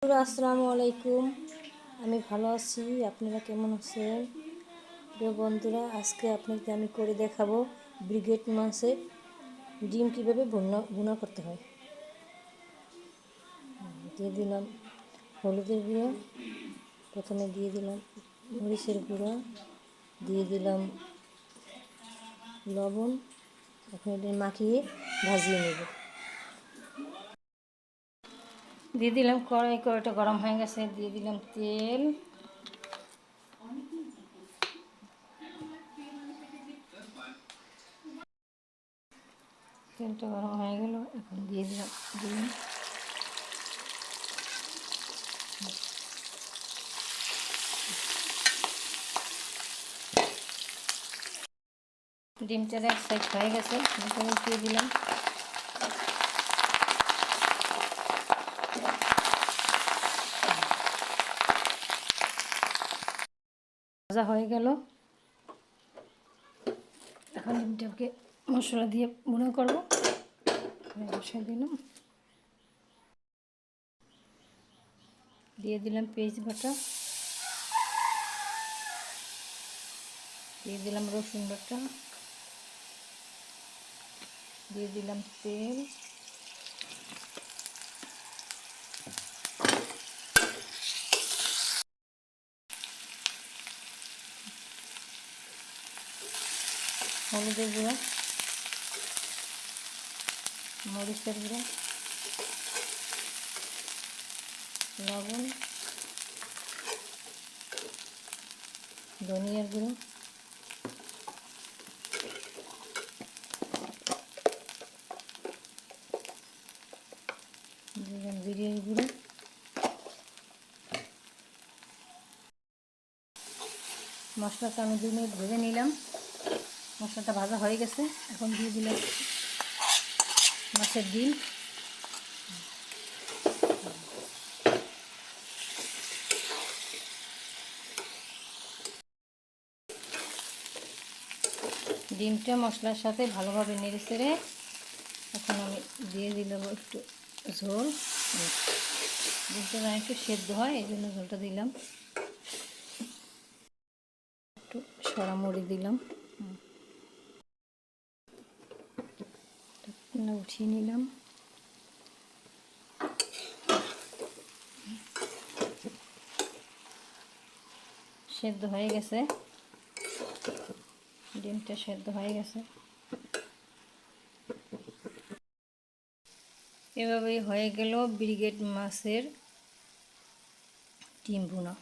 আসসালামু আলাইকুম। আমি ভালো আছি, আপনারা কেমন আছেন? প্রিয় বন্ধুরা, আজকে আপনাকে আমি করে দেখাবো ব্রিগেড মাছের ডিম কীভাবে ভুনা করতে হয়। দিয়ে দিলাম হলুদের গুঁড়ো, প্রথমে দিয়ে দিলাম মরিচের গুঁড়ো, দিয়ে দিলাম লবণ। এখন এটা মাখিয়ে ভাজিয়ে নেব। দিয়ে দিলাম কড়াইটা গরম হয়ে গেছে, দিয়ে দিলাম তেল। তেলটা গরম হয়ে গেল, এখন দিয়ে দিলাম ডিম। ডিমটার এক সাইড হয়ে গেছে, দিয়ে দিলাম। ভাজা হয়ে গেল, এখন ডিমটাকে মশলা দিয়ে ভুনা করবো। বসিয়ে দিলাম, দিয়ে দিলাম পেঁয়াজ বাটা, দিয়ে দিলাম রসুন বাটা, দিয়ে দিলাম তেল, হলুদের গুঁড়ো, মরিচের গুঁড়ো, লবণ, ধনিয়ার গুঁড়ো, দিলাম জিরের গুঁড়ো। মশলাটা আমি 2 মিনিট ভেজে নিলাম। মশলাটা ভাজা হয়ে গেছে, এখন দিয়ে দিলাম মাছের ডিম। ডিমটা মশলার সাথে ভালোভাবে নেড়ে চেড়ে এখন আমি দিয়ে দিলাম একটু ঝোল। ডিমটা না একটু সেদ্ধ হয়, এই জন্য ঝোলটা দিলাম। একটু সরা মুড়ি দিলাম, উঠিয়ে নিলাম। সেদ্ধ হয়ে গেছে, ডিমটা সেদ্ধ হয়ে গেছে। এভাবেই হয়ে গেল ব্রিগেড মাছের ডিম ভুনা।